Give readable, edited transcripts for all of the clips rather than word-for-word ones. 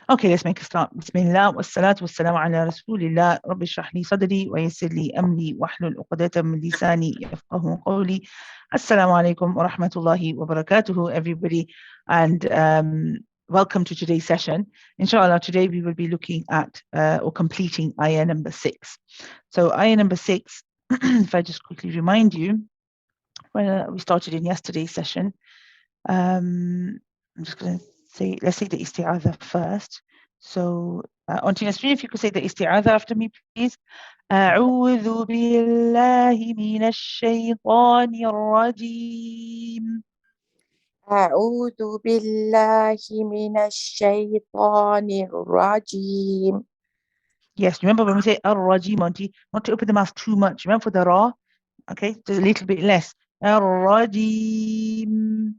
Okay, let's make a start. Bismillah, wassalatu wassalamu ala rasulillah, rabbi shrah li sadri wa yassir li amri wahlul uqdatan min lisani yafqahu qawli. Assalamu alaikum wa rahmatullahi wa barakatuhu, everybody, and welcome to today's session. Inshallah, today we will be looking at or completing ayah number 6. So ayah number 6, if I just quickly remind you, when we started in yesterday's session, I'm just going to say, let's say the isti'adha first. So, Auntie Nasreen, if you could say the isti'adha after me, please. أعوذ بالله من الشيطان الرجيم. أعوذ بالله من الشيطان الرجيم. Yes, remember when we say ar-rajim, Auntie, not to open the mouth too much. Remember for the ra, okay, just a little bit less. Ar-rajim.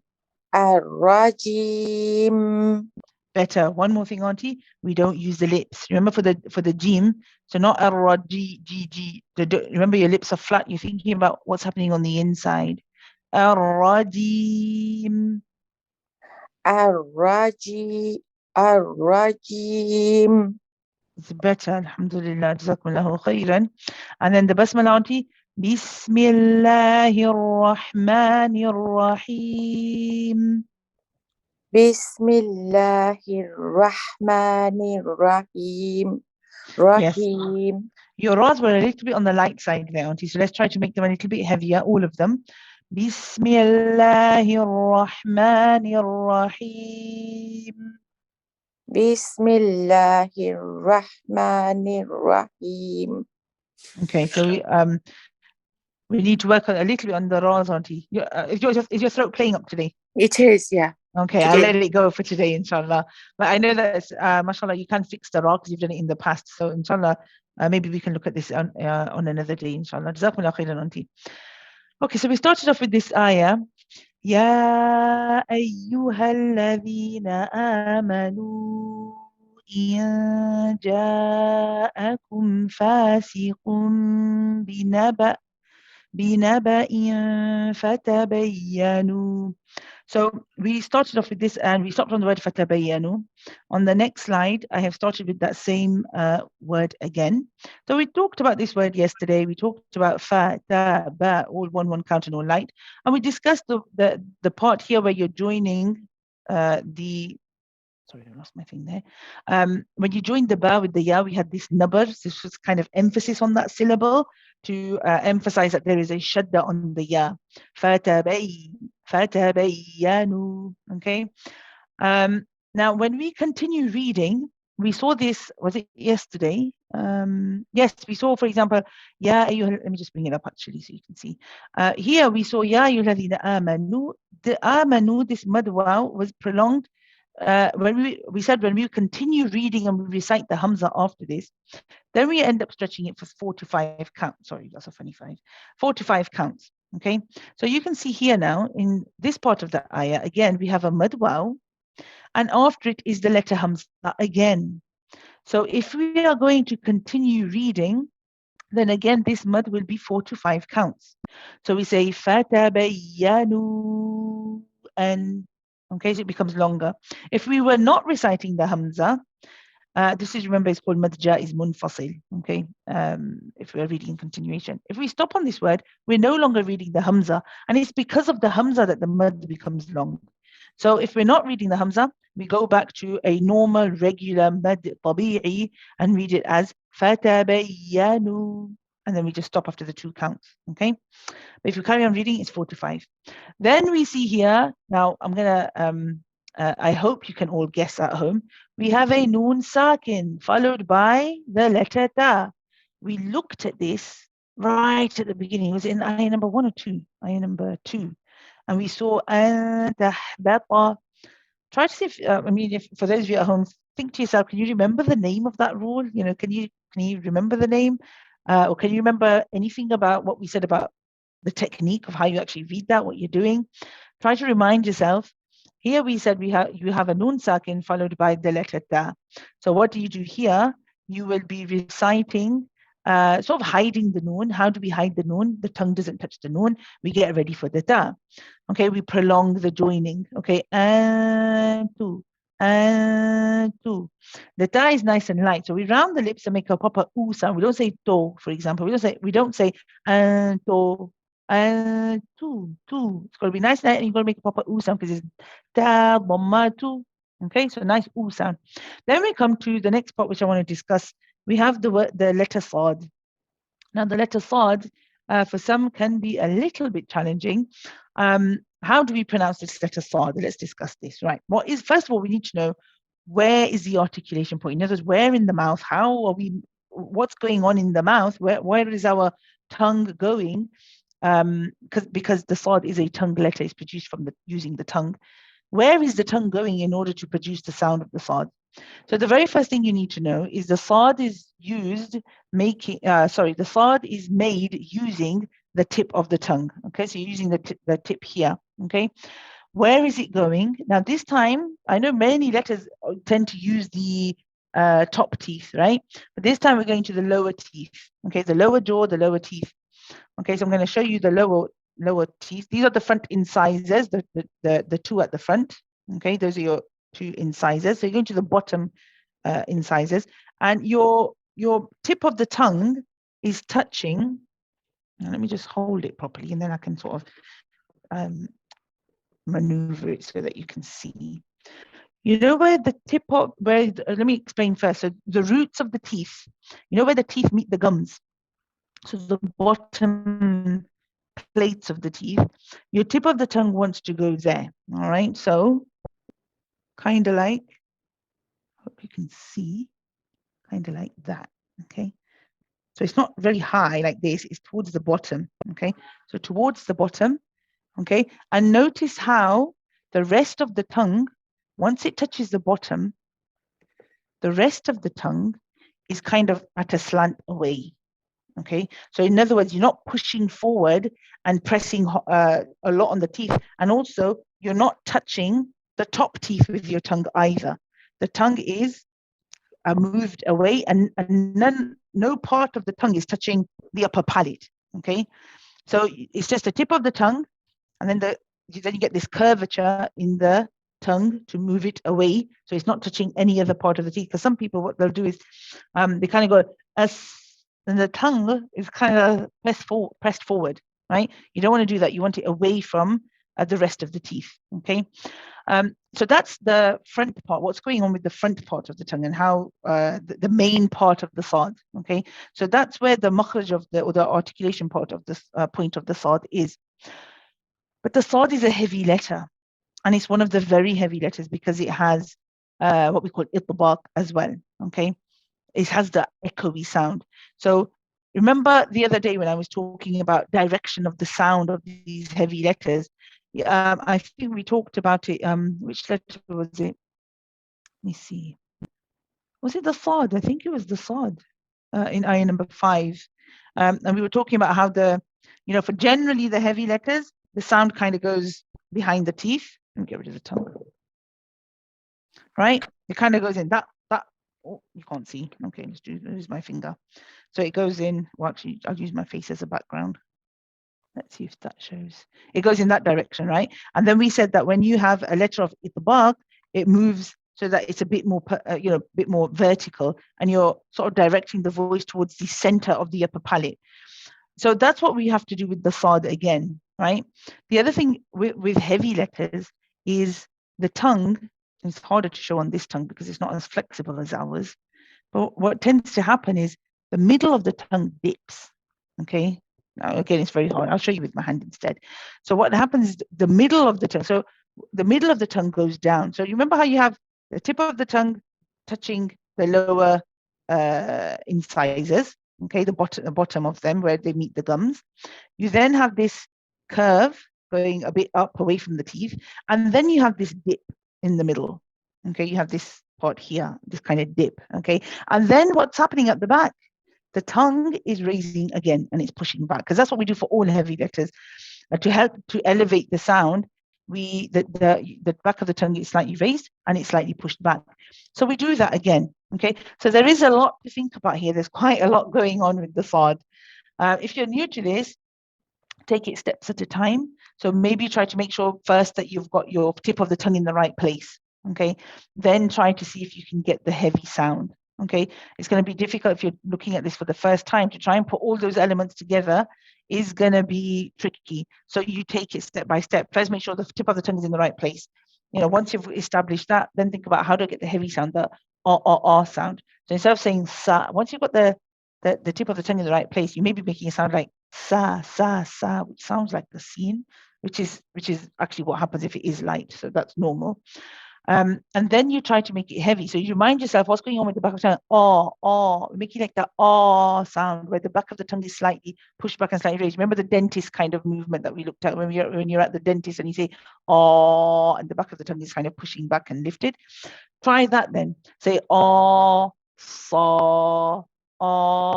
الرجيم. Better. One more thing, Auntie. We don't use the lips. Remember for the jim. So not ar-raji, g. Remember your lips are flat. You're thinking about what's happening on the inside. Ar-rajim. الرجيم. It's better. Alhamdulillah. Jazakumullahu khairan. And then the basmala, Auntie. Bismillahir Rahmanir Rahim. بسم الله الرحمن الرحيم. Yes. رحيم. Your ra's were a little bit on the light side there, Auntie. So let's try to make them a little bit heavier, all of them. Bismillahir Rahmanir Rahim. بسم الله الرحمن الرحيم. Okay, so we need to work a little bit on the ra's, Auntie. Is your throat playing up today? It is, yeah. Okay, I'll let it go for today, inshallah. But I know that, mashallah, you can fix the ra because you've done it in the past. So, inshallah, maybe we can look at this on another day, inshallah. Jazakumullah khairan, Auntie. Okay, so we started off with this ayah. يا أيها الذين آمنوا إن جاءكم فاسق بنبأ فتبينوا. So we started off with this and we stopped on the word fatabayanu. On the next slide, I have started with that same word again. So we talked about this word yesterday. We talked about fa, ta, ba, all one count and all light. And we discussed the part here where you're joining sorry, I lost my thing there. When you joined the ba with the ya, we had this nabar. This was kind of emphasis on that syllable to emphasize that there is a shadda on the ya. Fatabayyanu. Okay. Now, when we continue reading, we saw this, was it yesterday? Yes, we saw, for example, let me just bring it up actually so you can see. Here we saw Ya ayyuhalladhina amanu. The amanu, this mad waw, was prolonged. When we said when we continue reading and we recite the hamza after this, then we end up stretching it for 45 counts. Sorry, that's a funny 45 counts. Okay, so you can see here now in this part of the ayah, again, we have a mad waw, and after it is the letter hamza again. So if we are going to continue reading, then again, this mad will be 4 to 5 counts. So we say fatabayyanu, and okay, so it becomes longer. If we were not reciting the hamza, this is, remember, it's called mad jaiz munfasil. Okay, if we're reading in continuation. If we stop on this word, we're no longer reading the hamza, and it's because of the hamza that the mad becomes long. So if we're not reading the hamza, we go back to a normal, regular mad tabi'i and read it as fatabayyanu, and then we just stop after the 2 counts. Okay, but if you carry on reading, it's 4 to 5. Then we see here, now I'm gonna I hope you can all guess at home. We have a noon sakin followed by the letter ta. We looked at this right at the beginning. It was in ayah number 1 or 2? Ayah number 2. And we saw tahbata. Try to see if, if for those of you at home, think to yourself, can you remember the name of that rule? You know, can you remember the name? Or can you remember anything about what we said about the technique of how you actually read that, what you're doing? Try to remind yourself. Here we said you have a noon sakin followed by the letter ta. So what do you do here? You will be reciting, sort of hiding the noon. How do we hide the noon? The tongue doesn't touch the noon. We get ready for the ta. Okay, we prolong the joining. Okay, and two. Two. The ta is nice and light, so we round the lips and make a proper oo sound. We don't say to, for example. We don't say to, two. It's got to be nice and light, and you've got to make a proper oo sound because it's ta bomma two. Okay, so nice oo sound. Then we come to the next part, which I want to discuss. We have the letter sad. Now, the letter sad for some can be a little bit challenging. How do we pronounce this letter sad? Let's discuss this. Right. First of all, we need to know where is the articulation point. In other words, where in the mouth? What's going on in the mouth? Where is our tongue going? Because the sad is a tongue letter. It's produced from using the tongue. Where is the tongue going in order to produce the sound of the sad? So the very first thing you need to know is the sad is the sad is made using the tip of the tongue. Okay, so you're using the tip here. Okay, where is it going? Now this time, I know many letters tend to use the top teeth, right? But this time we're going to the lower teeth. Okay, the lower jaw, the lower teeth. Okay, so I'm going to show you the lower teeth. These are the front incisors, the two at the front. Okay, those are your two incisors. So you're going to the bottom incisors, and your tip of the tongue is touching. Now, let me just hold it properly, and then I can sort of maneuver it so that you can see. You know where the tip of let me explain first. So the roots of the teeth. You know where the teeth meet the gums. So the bottom plates of the teeth. Your tip of the tongue wants to go there. All right. So kind of like, hope you can see, kind of like that. Okay. So it's not very high like this. It's towards the bottom. Okay. So towards the bottom. Okay. And notice how the rest of the tongue, once it touches the bottom, the rest of the tongue is kind of at a slant away. Okay, so in other words, you're not pushing forward and pressing a lot on the teeth, and also you're not touching the top teeth with your tongue either. The tongue is moved away, and no part of the tongue is touching the upper palate. Okay, so it's just the tip of the tongue, and then you get this curvature in the tongue to move it away, so it's not touching any other part of the teeth. Because some people, what they'll do is they kind of go as, and the tongue is kind of pressed forward, right? You don't want to do that. You want it away from the rest of the teeth. Okay, so that's the front part. What's going on with the front part of the tongue and how the main part of the sad. Okay, so that's where the makhraj of the articulation part of this point of the sad is. But the sad is a heavy letter, and it's one of the very heavy letters because it has what we call itbaq as well. Okay, it has the echoey sound. So remember the other day when I was talking about direction of the sound of these heavy letters, I think we talked about it. Which letter was it? Let me see. Was it the sad? I think it was the sad in ayah number 5. And we were talking about how for generally the heavy letters, the sound kind of goes behind the teeth. Let me get rid of the tongue. Right? It kind of goes in that. Oh, you can't see. Okay, let's use my finger. So it goes in. Well, actually, I'll use my face as a background. Let's see if that shows. It goes in that direction, right? And then we said that when you have a letter of itbaq, it moves so that it's a bit more, bit more vertical, and you're sort of directing the voice towards the center of the upper palate. So that's what we have to do with the sad again, right? The other thing with heavy letters is the tongue. It's harder to show on this tongue because it's not as flexible as ours. But what tends to happen is the middle of the tongue dips. Okay. Now, again, it's very hard. I'll show you with my hand instead. So what happens is the middle of the tongue. So the middle of the tongue goes down. So you remember how you have the tip of the tongue touching the lower incisors. Okay, the bottom of them where they meet the gums. You then have this curve going a bit up away from the teeth, and then you have this dip in the middle. Okay, you have this part here, this kind of dip. Okay, and then what's happening at the back? The tongue is raising again and it's pushing back, because that's what we do for all heavy letters. To help to elevate the sound, the back of the tongue is slightly raised and it's slightly pushed back. So we do that again. Okay, so there is a lot to think about here. There's quite a lot going on with the sad. If you're new to this, take it steps at a time. So maybe try to make sure first that you've got your tip of the tongue in the right place. okay, then try to see if you can get the heavy sound. Okay, it's going to be difficult if you're looking at this for the first time to try and put all those elements together is going to be tricky. So you take it step by step. First, make sure the tip of the tongue is in the right place. You know, once you've established that, then think about how do I get the heavy sound, the or sound. So instead of saying sa, once you've got the tip of the tongue in the right place, you may be making it sound like sa, sa, sa, which sounds like the scene, which is actually what happens if it is light. So that's normal. And then you try to make it heavy. So you remind yourself what's going on with the back of the tongue. Making like the sound where the back of the tongue is slightly pushed back and slightly raised. Remember the dentist kind of movement that we looked at when you're at the dentist and you say and the back of the tongue is kind of pushing back and lifted. Try that then. Say saw, saw.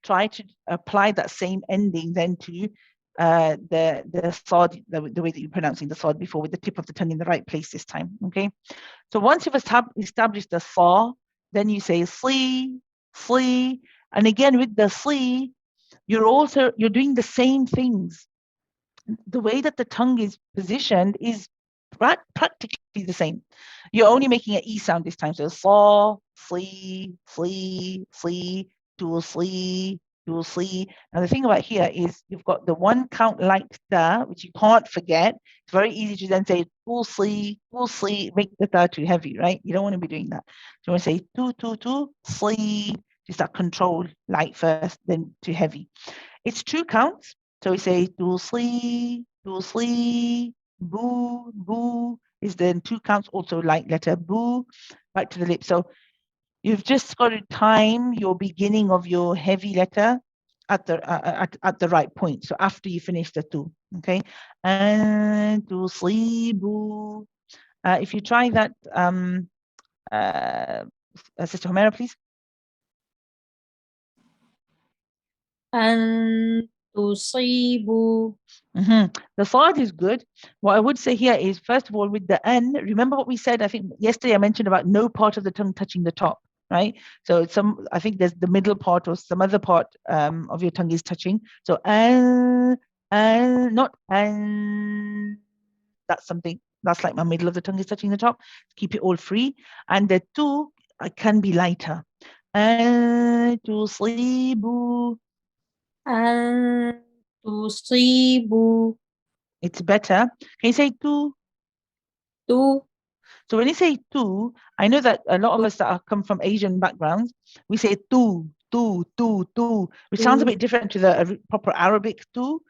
Try to apply that same ending then to the sod, the way that you're pronouncing the sod before, with the tip of the tongue in the right place this time. Okay. So once you've established the saw, then you say slee, and again with the slee, you're doing the same things. The way that the tongue is positioned is practically the same. You're only making an E sound this time. So saw, slee, dual slee. Now the thing about here is you've got the one count like da, which you can't forget. It's very easy to then say dual slee, make the da too heavy, right? You don't want to be doing that. You want to say tu, slee, just that control light first, then too heavy. It's 2 counts. So we say dual slee, boo is then 2 counts, also like letter boo, back to the lip. So you've just got to time your beginning of your heavy letter at the right point. So after you finish the 2, okay? And dual slee, boo. If you try that, Sister Homera, please. أن تصيبوا. The thought is good. What I would say here is, first of all, with the N, remember what we said, I think yesterday I mentioned about no part of the tongue touching the top, right? So I think there's the middle part or some other part of your tongue is touching. So not that's something, that's like my middle of the tongue is touching the top. Keep it all free. And the 2 can be lighter. تصيبوا. أن تصيبوا. It's better. Can you say tu? Tu. So when you say tu, I know that a lot of us that come from Asian backgrounds, we say tu, which sounds a bit different to the proper Arabic tu.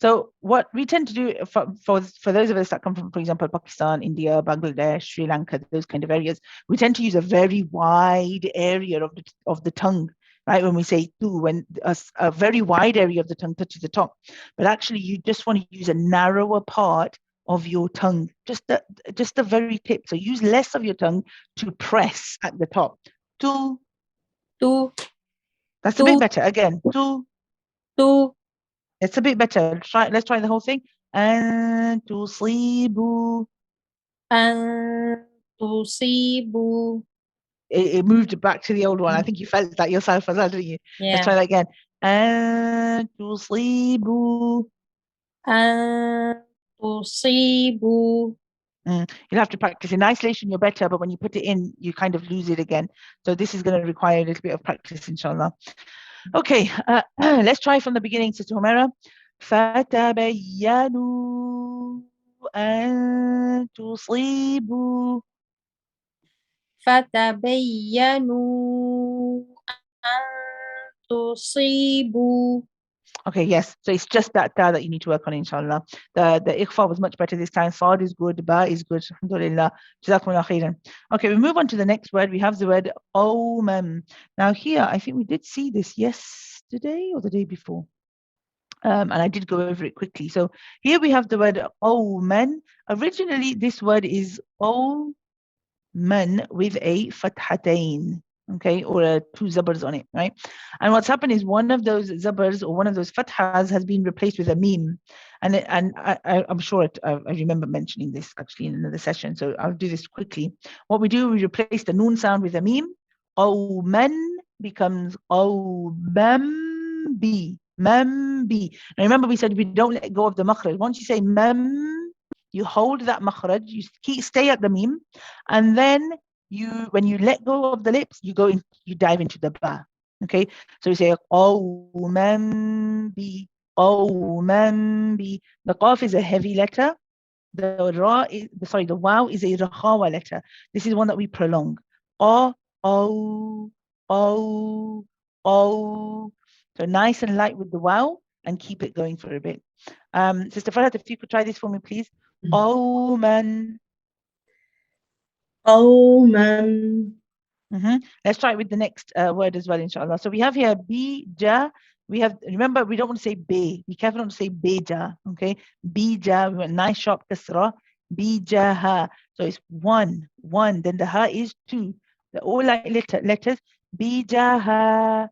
So what we tend to do for those of us that come from, for example, Pakistan, India, Bangladesh, Sri Lanka, those kind of areas, we tend to use a very wide area of the tongue, right? When we say tu, when a very wide area of the tongue touches the top, but actually you just want to use a narrower part of your tongue, just the very tip. So use less of your tongue to press at the top. Tu. That's a bit better. Again, tu. It's a bit better. Let's try the whole thing. And تصيبوا. أن تصيبوا. It moved back to the old one. I think you felt that yourself as well, didn't you? Yeah. Let's try that again. And تصيبوا. أن تصيبوا. You'll have to practice. In isolation, you're better, but when you put it in, you kind of lose it again. So this is going to require a little bit of practice, inshallah. Okay, let's try from the beginning, Sister Homera. فتبينوا أن تصيبوا. فتبينوا أن تصيبوا. Okay, yes. So it's just that ta that you need to work on, inshallah. The ikhfa was much better this time. Sad is good, ba is good. Alhamdulillah. Jazakumullah khairan. Okay, we move on to the next word. We have the word omam. Now here, I think we did see this yesterday or the day before. And I did go over it quickly. So here we have the word oman. Originally, this word is oman with a fathatain, okay, or 2 zabars on it, right? And what's happened is one of those zabars or one of those fathas has been replaced with a meme. And I'm sure I remember mentioning this actually in another session, so I'll do this quickly. What we do, we replace the noon sound with a meme. Oman becomes omambi. Mambi. Now remember we said we don't let go of the makhraj. Once you say mam, You hold that makhraj, you stay at the mim, and then when you let go of the lips, you dive into the ba. Okay, so you say qawman bi, qawman bi. The qaf is a heavy letter. The wow is a rakhawa letter. This is one that we prolong. Oh, oh, oh, oh. So nice and light with the wow, and keep it going for a bit. Sister Farhat, if you could try this for me, please. Oh man. قوما. Let's try it with the next word as well, inshallah. So we have here bija. We have, remember, we don't want to say be. Be careful not to say beja. Okay, bija. We want nice sharp kasra. Bijaha. So it's one. Then the ha is two. They're all like letters. Bijaha.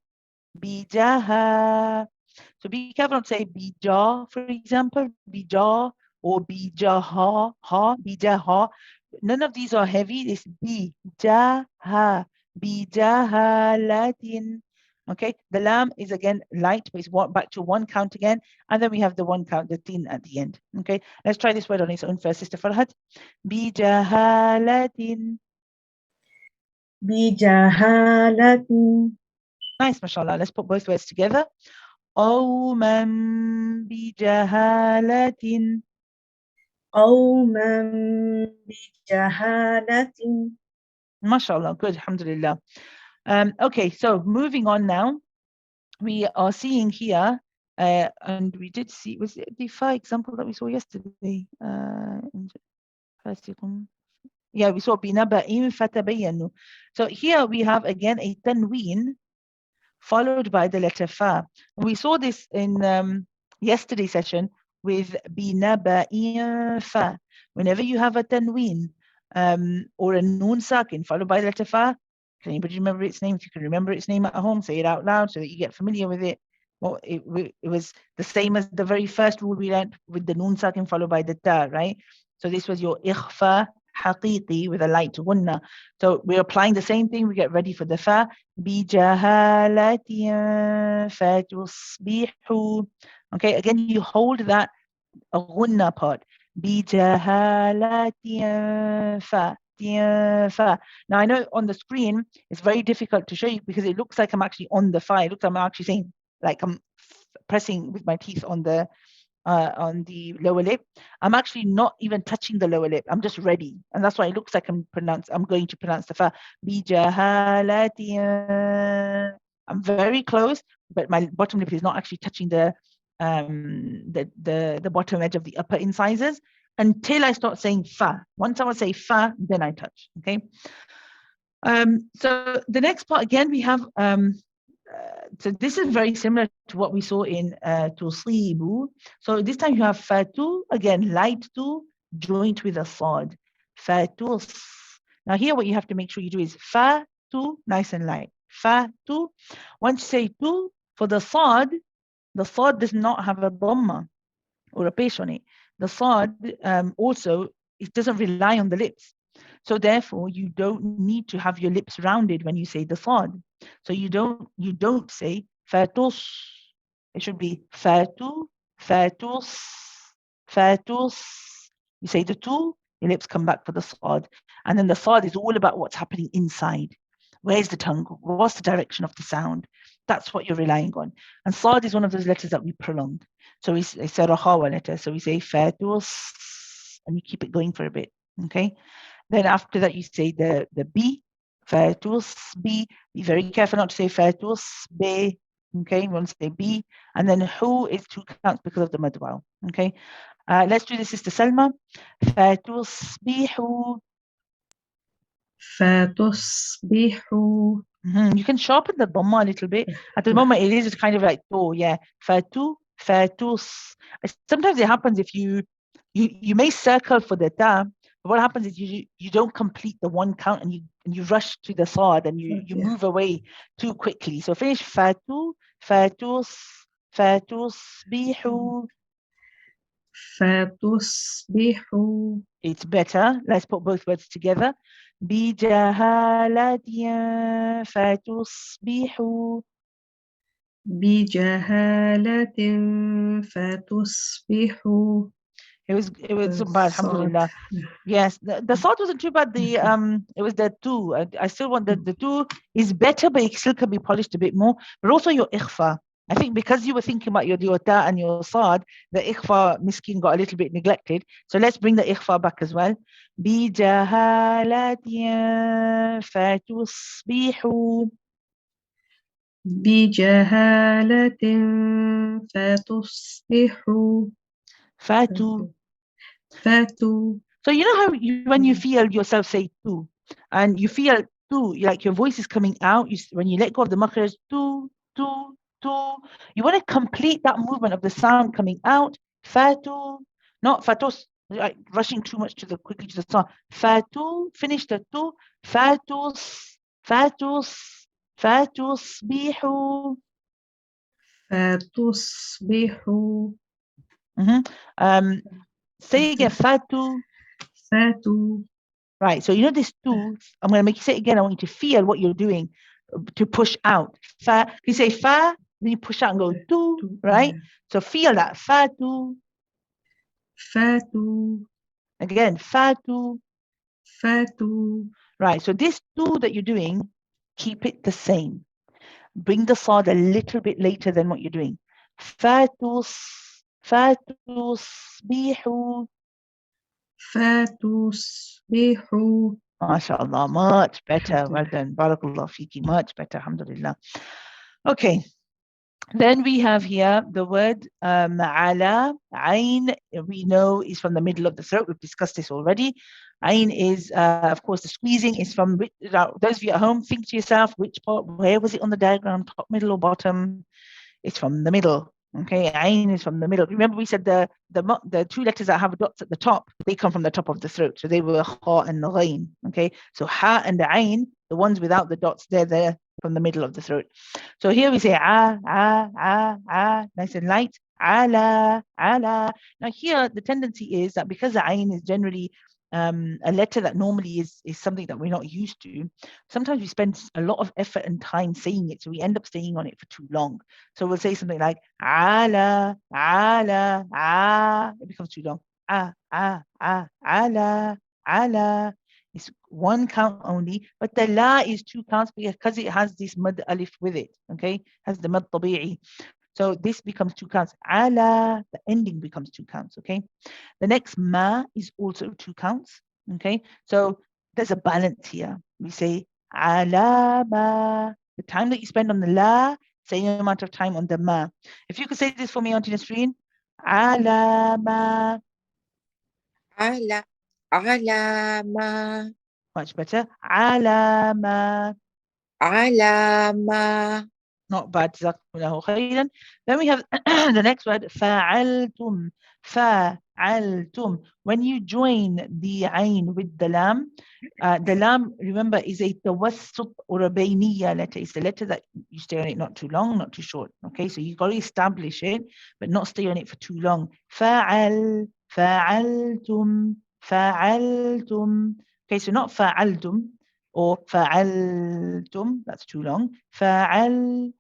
Bijaha. So be careful not to say bija, for example, bija or bijaha, bijaha. None of these are heavy. It's bijaha, bijahalatin. Okay, the lam is again light, but it's back to one count again, and then we have the one count, the tin at the end. Okay, let's try this word on its own first, Sister Farhat. Bijahalatin. بجهالة. Nice, mashallah. Let's put both words together. قوما بجهالة. قوما بجهالة. MashaAllah, good, alhamdulillah. Okay, so moving on now, we are seeing here, and we did see, was it the far example that we saw yesterday? Yeah, we saw بِنَبَإٍ فَتَبَيَّنُوا. So here we have again a tanween followed by the letter fa. We saw this in yesterday's session with binaba'in fa. Whenever you have a tanween or a noon sakin followed by the letter fa, can anybody remember its name? If you can remember its name at home, say it out loud so that you get familiar with it. Well, it was the same as the very first rule we learned with the noon sakin followed by the ta, right? So this was your ikhfa haqiqi with a light gunna. So we're applying the same thing. We get ready for the fa. بجهالة فتصبحوا. Okay, again, you hold that ghunna part. بجهالة fa. Now, I know on the screen, it's very difficult to show you because it looks like I'm actually on the fa. It looks like I'm actually saying, like I'm pressing with my teeth on the lower lip. I'm actually not even touching the lower lip. I'm just ready. And that's why it looks like I'm going to pronounce the fa. I'm very close, but my bottom lip is not actually touching the bottom edge of the upper incisors until I start saying fa. Once I will say fa, then I touch. Okay. So the next part again, we have so this is very similar to what we saw in tusibu. So this time you have fatu, again, light tu, joint with a sad. Fatus. Now here what you have to make sure you do is fatu, nice and light. Fatu. Once you say tu, for the sad does not have a dhamma or a pesh on it. The sad also, it doesn't rely on the lips. So therefore, you don't need to have your lips rounded when you say the sad. So you don't say fatus. It should be fatu, fatus, fatus. You say the two, your lips come back for the sad. And then the sad is all about what's happening inside. Where's the tongue? What's the direction of the sound? That's what you're relying on. And sad is one of those letters that we prolong. So it's a rahawa letter. So we say fatus, and you keep it going for a bit. Okay. Then after that, you say the B, fatus B. Be very careful not to say fatus B. Okay, you want to say B. And then who is two counts because of the mad wow. Okay, let's do this, Sister Salma. Fatus bihu. فتصبحوا. You can sharpen the dhamma a little bit. At the moment, it is kind of like, oh, yeah, fatu, fatus. Sometimes it happens if you may circle for the ta, but what happens is you don't complete the one count and you rush to the sad and you move away too quickly. So finish fatu, fatus, fatusbihu. فتصبحوا. It's better. Let's put both words together. بجهالة فتصبحوا. بجهالة فتصبحوا. It was so bad, Sad. alhamdulillah. Yes, the salt wasn't too bad. It was the two. I still want the two is better, but it still can be polished a bit more. But also your ikhfa. I think because you were thinking about your ta and your sad, the ikhfa miskin got a little bit neglected. So let's bring the ikhfa back as well. بجهالة فتصبحوا بجهالة فتصبحوا فاتوا. فاتوا. So you know how when you feel yourself say tu, and you feel tu, like your voice is coming out. When you let go of the makhraj, tu, tu, tu, you want to complete that movement of the sound coming out. Fatu, not fatus, like rushing too much quickly to the sound. Fatu, finish the tu. Fatus, fatus, fatus, bihu. فتصبحوا Say again, fatu. فاتوا. Right. So you know this two. I'm going to make you say it again. I want you to feel what you're doing to push out. Fa. You say fa, then you push out and go tu. Right. So feel that fa tu. فاتوا. Again, fa tu. فاتوا. Right. So this tu that you're doing, keep it the same. Bring the sad a little bit later than what you're doing. Fatus, fatus, bihu. فتصبحوا. MashaAllah, much better. Well done. Barakallah fiki, much better. Alhamdulillah. Okay. Then we have here the word ala. Ain, we know, is from the middle of the throat. We've discussed this already. Ain is, of course, the squeezing is from, those of you at home, think to yourself, which part, where was it on the diagram, top, middle, or bottom? It's from the middle. Okay, Ain is from the middle. Remember, we said the two letters that have dots at the top, they come from the top of the throat. So they were Ha and Ghain. Okay, so Ha and the Ain, the ones without the dots, they're there from the middle of the throat. So here we say nice and light. Ala, ala. Now here the tendency is that because the Ain is generally a letter that normally is something that we're not used to, sometimes we spend a lot of effort and time saying it, so we end up staying on it for too long. So we'll say something like ala, ala, ah. It becomes too long. Ala, ala. It's one count only, but the la is two counts because it has this mad alif with it. Okay, has the mad tabi'i. So this becomes two counts. Ala, the ending becomes two counts. Okay. The next ma is also two counts. Okay. So there's a balance here. We say ala ma. The time that you spend on the la, same amount of time on the ma. If you could say this for me, Auntie Nasreen. Ala ma. على ما Much better. Ala ma. على ما Not bad. Jazakumullahu khairan. Then we have the next word, fa'altum. Fa'altum. When you join the ain with the lam, remember, is a tawassut or a bayniya letter. It's a letter that you stay on it not too long, not too short. Okay, so you got to establish it, but not stay on it for too long. Fa'altum. Fa'altum. Okay, so not fa'altum or fa'altum. That's too long. Fa'altum.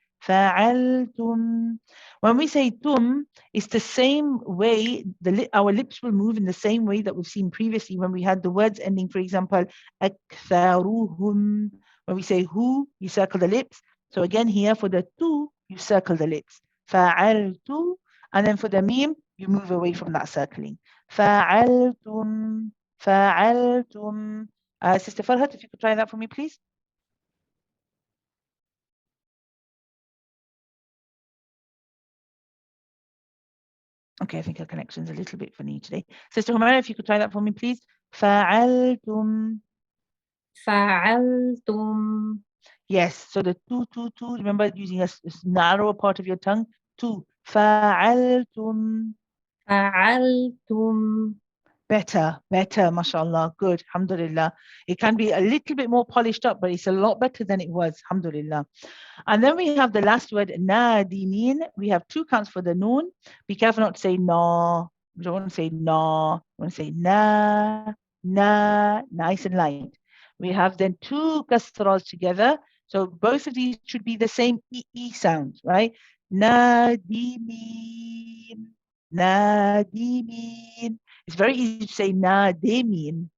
When we say tum, it's the same way, our lips will move in the same way that we've seen previously when we had the words ending, for example, aktharuhum. When we say hu, you circle the lips. So again here for the tu, you circle the lips. Fa'altu. And then for the meme, you move away from that circling. Fa'altum. Fa'altum. Sister Farhat, if you could try that for me, please. Okay, I think her connection's a little bit funny today. Sister Humara, if you could try that for me, please. فَعَلْتُمْ. فعلتم Yes, so the tu, remember using a narrower part of your tongue. Tu. فَعَلْتُمْ. فعلتم Better, mashallah. Good, alhamdulillah. It can be a little bit more polished up, but it's a lot better than it was, alhamdulillah. And then we have the last word, nadimin. We have two counts for the noon. Be careful not to say no. We don't want to say no. We want to say na, nice and light. We have then two kasras together. So both of these should be the same E sound, right? Nadimin. nadimin. It's very easy to say nadimin.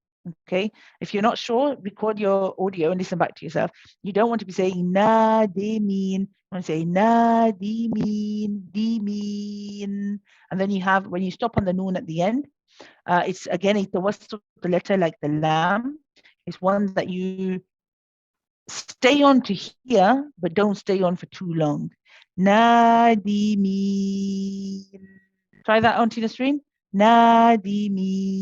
Okay, if you're not sure, record your audio and listen back to yourself. You don't want to be saying nadimin. You want to say nadimin, dimin, and then you have when you stop on the noon at the end. It's again it's the letter like the lam. It's one that you stay on to hear, but don't stay on for too long. Nadimin. Try that onto the stream. Nadimin.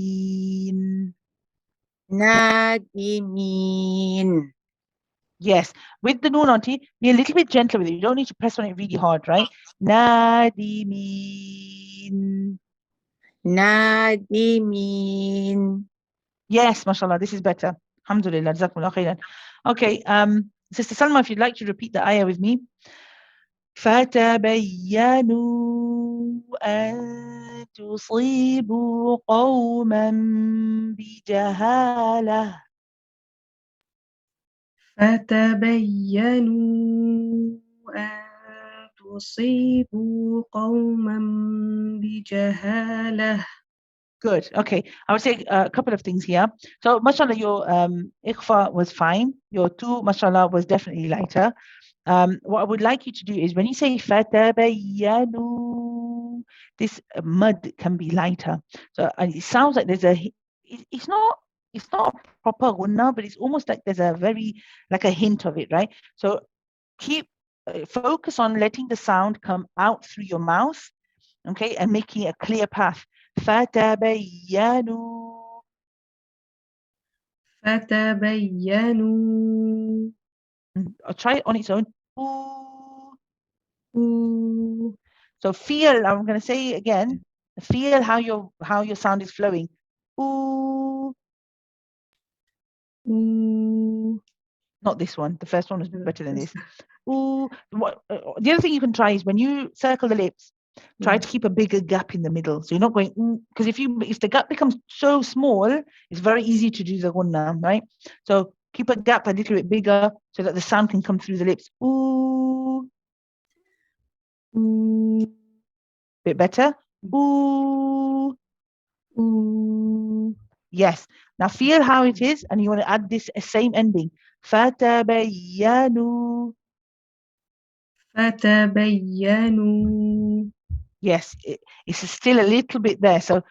nadimin, Yes, with the noon auntie, be a little bit gentler with it. You don't need to press on it really hard, right? Nadimin. nadimin. Yes, mashallah, this is better. Alhamdulillah, jazakumullah khairan. Okay, Sister Salma, if you'd like to repeat the ayah with me. فتبينوا أن تصيبوا قوما بجهالة. فتبينوا أن تصيبوا قوما بجهالة. Good. Okay. I would say a couple of things here. So, mashallah, your ikhfa was fine. Your two, mashallah, was definitely lighter. What I would like you to do is when you say fatabayyanu, this mud can be lighter. So it sounds like there's it's not proper gunna, but it's almost like there's a very like a hint of it, right? So keep focus on letting the sound come out through your mouth, okay, and making a clear path. Fatabayyanu. فتبينوا. I'll try it on its own. Ooh. أو. So feel, I'm going to say it again, feel how your sound is flowing. Ooh. أو. Not this one. The first one was better than this. Ooh. The other thing you can try is when you circle the lips, try to keep a bigger gap in the middle. So you're not going ooh, because if the gap becomes so small, it's very easy to do the gunna, right? So keep a gap a little bit bigger so that the sound can come through the lips. Ooh. أو. Bit better. Ooh. أو. Yes. Now feel how it is, and you want to add this same ending. Fatabayyanu. فتبينوا. Yes, it's still a little bit there. So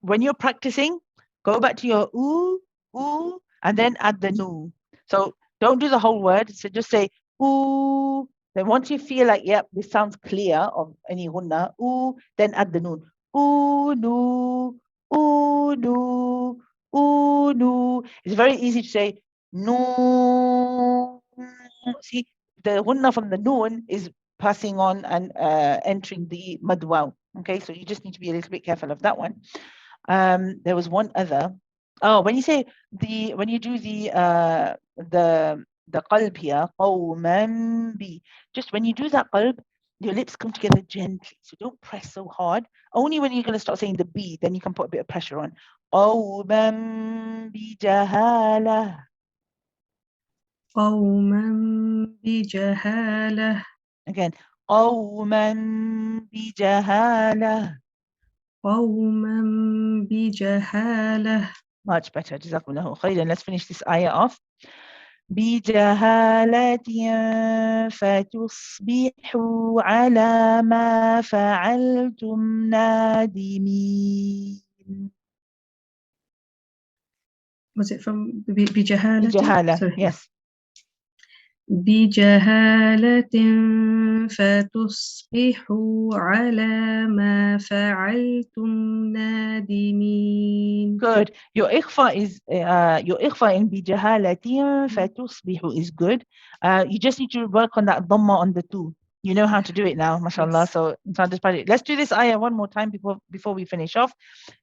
when you're practicing, go back to your ooh, ooh, and then add the nu. So don't do the whole word. So just say ooh. Then once you feel like, yep, this sounds clear of any gunna, ooh, then add the noon. Ooh, nu, ooh, nu, ooh, nu. It's very easy to say no. See, the gunna from the noon is passing on and entering the mad waw. Okay, so you just need to be a little bit careful of that one. There was one other. Oh, when you say when you do the qalb here, qawman bi, just when you do that qalb, your lips come together gently. So don't press so hard. Only when you're going to start saying the B, then you can put a bit of pressure on. Qawman bi jahala. قوما بجهالة. Again, qawman bi jahala. قوما بجهالة. Much better. Jazakumullahu khairan. Let's finish this ayah off. بجهالة فتصبحوا على ما فعلتم نادمين. Was it from بجهالة? بجهالة. Sorry. Yes. بجهالة فتصبحوا على ما فعلتم نادمين. Good. Your ikhfa in بجهالة فتصبحوا is good. You just need to work on that dhamma on the two. You know how to do it now, mashallah. Yes. So let's do this ayah one more time before we finish off.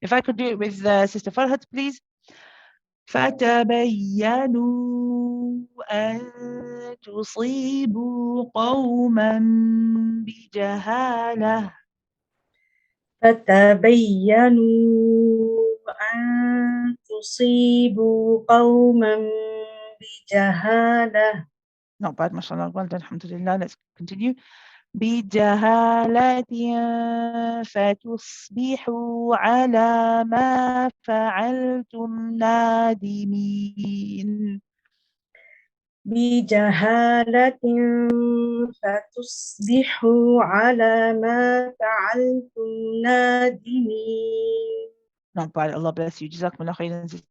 If I could do it with Sister Farhat, please. فتبينوا أن تصيبوا قوما بجهالة. فتبينوا أن تصيبوا قوما بجهالة. Not bad, mashallah. Well done, alhamdulillah. Let's continue. بجهالة فتصبحوا على ما فعلتم نادمين. بجهالة فتصبحوا على ما فعلتم نادمين. Not bad. Allah bless you. Jazakumullah khairan.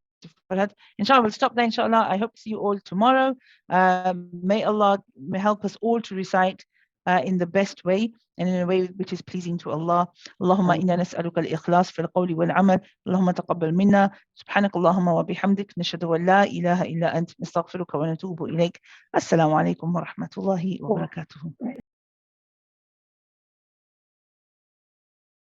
Farhad. Inshallah, we'll stop there. Inshallah, I hope to see you all tomorrow. May Allah help us all to recite in the best way and in a way which is pleasing to Allah. Allahumma inna nas'aluka al-ikhlas fil qawli wal amal. Allahumma taqabbal minna. Subhanak Allahumma wa bihamdik. Nashhadu an la ilaha illa ant. Nastaghfiruka wa natubu ilayk. Assalamu alaikum wa rahmatullahi wa barakatuh.